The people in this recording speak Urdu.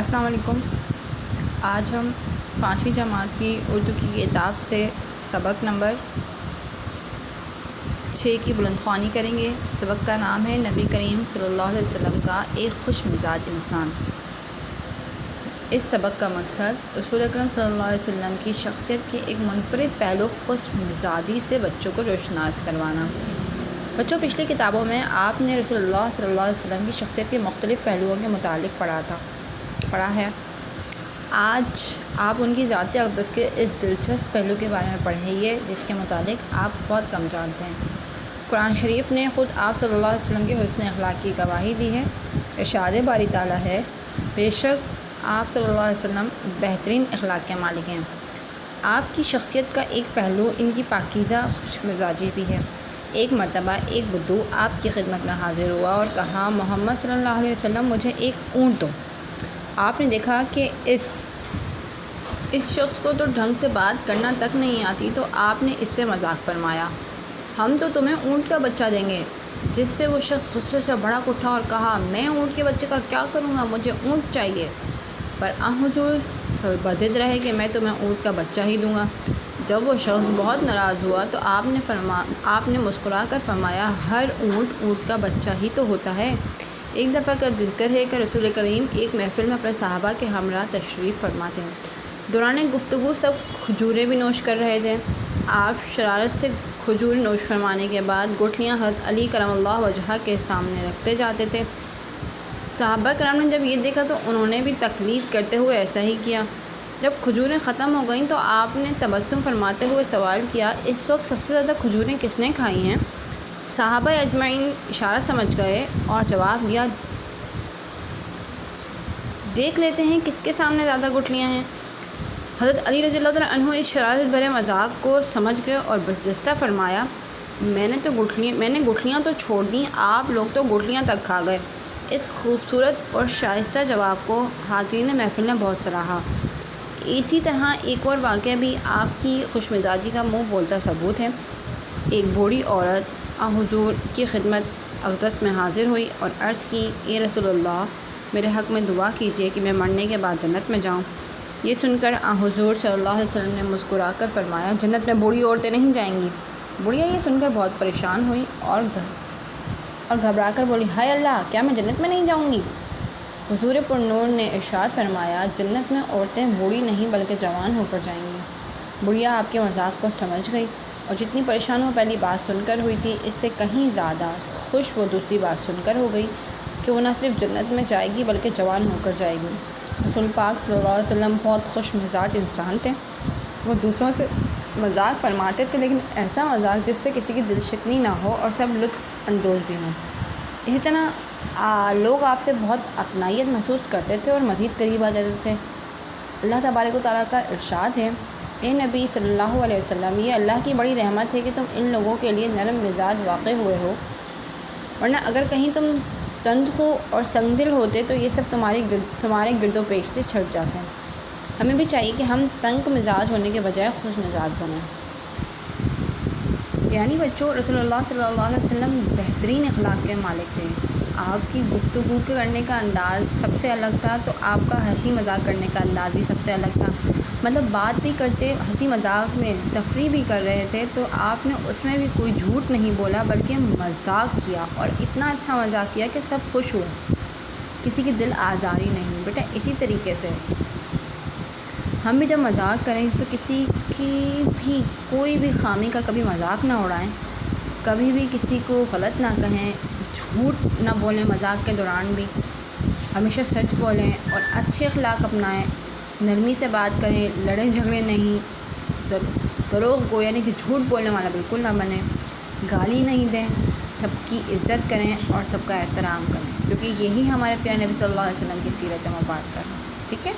السلام علیکم۔ آج ہم 5ویں جماعت کی اردو کی کتاب سے سبق نمبر 6 کی بلند خوانی کریں گے۔ سبق کا نام ہے نبی کریم صلی اللہ علیہ وسلم کا ایک خوش مزاج انسان۔ اس سبق کا مقصد رسول اکرم صلی اللہ علیہ وسلم کی شخصیت کے ایک منفرد پہلو خوش مزاجی سے بچوں کو روشناس کروانا۔ بچوں، پچھلی کتابوں میں آپ نے رسول اللہ صلی اللہ علیہ وسلم کی شخصیت کے مختلف پہلوؤں کے متعلق پڑھا ہے۔ آج آپ ان کی ذاتی اقدس کے اس دلچسپ پہلو کے بارے میں پڑھیں گے جس کے متعلق آپ بہت کم جانتے ہیں۔ قرآن شریف نے خود آپ صلی اللہ علیہ وسلم کے حسن اخلاق کی گواہی دی ہے۔ ارشاد باری تعالیٰ ہے، بے شک آپ صلی اللہ علیہ وسلم بہترین اخلاق کے مالک ہیں۔ آپ کی شخصیت کا ایک پہلو ان کی پاکیزہ خوش مزاجی بھی ہے۔ ایک مرتبہ ایک بدو آپ کی خدمت میں حاضر ہوا اور کہا، محمد صلی اللہ علیہ وسلم مجھے ایک اونٹ دو۔ آپ نے دیکھا کہ اس شخص کو تو ڈھنگ سے بات کرنا تک نہیں آتی، تو آپ نے اس سے مذاق فرمایا، ہم تو تمہیں اونٹ کا بچہ دیں گے۔ جس سے وہ شخص غصے سے بھڑک اٹھا اور کہا، میں اونٹ کے بچے کا کیا کروں گا، مجھے اونٹ چاہیے۔ پر حضور بضد رہے کہ میں تمہیں اونٹ کا بچہ ہی دوں گا۔ جب وہ شخص بہت ناراض ہوا تو آپ نے مسکرا کر فرمایا، ہر اونٹ کا بچہ ہی تو ہوتا ہے۔ ایک دفعہ کا ذکر ہے کہ رسول کریم ایک محفل میں اپنے صحابہ کے ہمراہ تشریف فرما تھے۔ دوران گفتگو سب کھجوریں بھی نوش کر رہے تھے۔ آپ شرارت سے کھجور نوش فرمانے کے بعد گٹھلیاں حضرت علی کرم اللہ وجہہ کے سامنے رکھتے جاتے تھے۔ صحابہ کرام نے جب یہ دیکھا تو انہوں نے بھی تقلید کرتے ہوئے ایسا ہی کیا۔ جب کھجوریں ختم ہو گئیں تو آپ نے تبسم فرماتے ہوئے سوال کیا، اس وقت سب سے زیادہ کھجوریں کس نے کھائی ہیں؟ صحابہ اجمعین اشارہ سمجھ گئے اور جواب دیا، دیکھ لیتے ہیں کس کے سامنے زیادہ گٹھلیاں ہیں۔ حضرت علی رضی اللہ تعالیٰ عنہ اس شرارت بھرے مذاق کو سمجھ گئے اور برجستہ فرمایا، میں نے گٹھلیاں تو چھوڑ دیں، آپ لوگ تو گٹھلیاں تک کھا گئے۔ اس خوبصورت اور شائستہ جواب کو حاضرین محفل نے بہت سراہا۔ اسی طرح ایک اور واقعہ بھی آپ کی خوش مزاجی کا منہ بولتا ثبوت ہے۔ ایک بوڑھی عورت حضور کی خدمت اقدس میں حاضر ہوئی اور عرض کی، اے رسول اللہ، میرے حق میں دعا کیجیے کہ میں مرنے کے بعد جنت میں جاؤں۔ یہ سن کر حضور صلی اللہ علیہ وسلم نے مسکرا کر فرمایا، جنت میں بوڑھی عورتیں نہیں جائیں گی۔ بڑھیا یہ سن کر بہت پریشان ہوئی اور گھبرا کر بولی، ہائے اللہ، کیا میں جنت میں نہیں جاؤں گی؟ حضور پر نور نے ارشاد فرمایا، جنت میں عورتیں بوڑھی نہیں بلکہ جوان ہو کر جائیں گی۔ بڑھیا آپ کے مذاق کو سمجھ گئی اور جتنی پریشان وہ پہلی بات سن کر ہوئی تھی، اس سے کہیں زیادہ خوش وہ دوسری بات سن کر ہو گئی کہ وہ نہ صرف جنت میں جائے گی بلکہ جوان ہو کر جائے گی۔ رسول پاک صلی اللہ علیہ وسلم بہت خوش مزاج انسان تھے۔ وہ دوسروں سے مذاق فرماتے تھے، لیکن ایسا مذاق جس سے کسی کی دل شکنی نہ ہو اور سب لطف اندوز بھی ہوں۔ اسی طرح لوگ آپ سے بہت اپنائیت محسوس کرتے تھے اور مزید قریب آ جاتے تھے۔ اللہ تبارک و تعالیٰ کا ارشاد ہے، اے نبی صلی اللہ علیہ وسلم، یہ اللہ کی بڑی رحمت ہے کہ تم ان لوگوں کے لیے نرم مزاج واقع ہوئے ہو، ورنہ اگر کہیں تم تندخو اور سنگ دل ہوتے تو یہ سب تمہارے گرد و پیش سے چھٹ جاتے ہیں۔ ہمیں بھی چاہیے کہ ہم تنگ مزاج ہونے کے بجائے خوش مزاج بنیں۔ یعنی بچوں، رسول اللہ صلی اللہ علیہ وسلم بہترین اخلاق کے مالک تھے۔ آپ کی گفتگو کرنے کا انداز سب سے الگ تھا، تو آپ کا ہنسی مذاق کرنے کا انداز بھی سب سے الگ تھا۔ مطلب بات بھی کرتے، ہنسی مذاق میں تفریح بھی کر رہے تھے، تو آپ نے اس میں بھی کوئی جھوٹ نہیں بولا بلکہ مذاق کیا، اور اتنا اچھا مذاق کیا کہ سب خوش ہوئے، کسی کی دل آزاری نہیں۔ بیٹا اسی طریقے سے ہم بھی جب مذاق کریں تو کسی کی بھی کوئی بھی خامی کا کبھی مذاق نہ اڑائیں، کبھی بھی کسی کو غلط نہ کہیں، جھوٹ نہ بولیں مذاق کے دوران بھی، ہمیشہ سچ بولیں اور اچھے اخلاق اپنائیں، نرمی سے بات کریں، لڑیں جھگڑیں نہیں، دروغ گو یعنی کہ جھوٹ بولنے والا بالکل نہ بنیں، گالی نہیں دیں، سب کی عزت کریں اور سب کا احترام کریں، کیونکہ یہی ہمارے پیارے نبی صلی اللہ علیہ وسلم کی سیرت مبارکہ ہے۔ ٹھیک ہے؟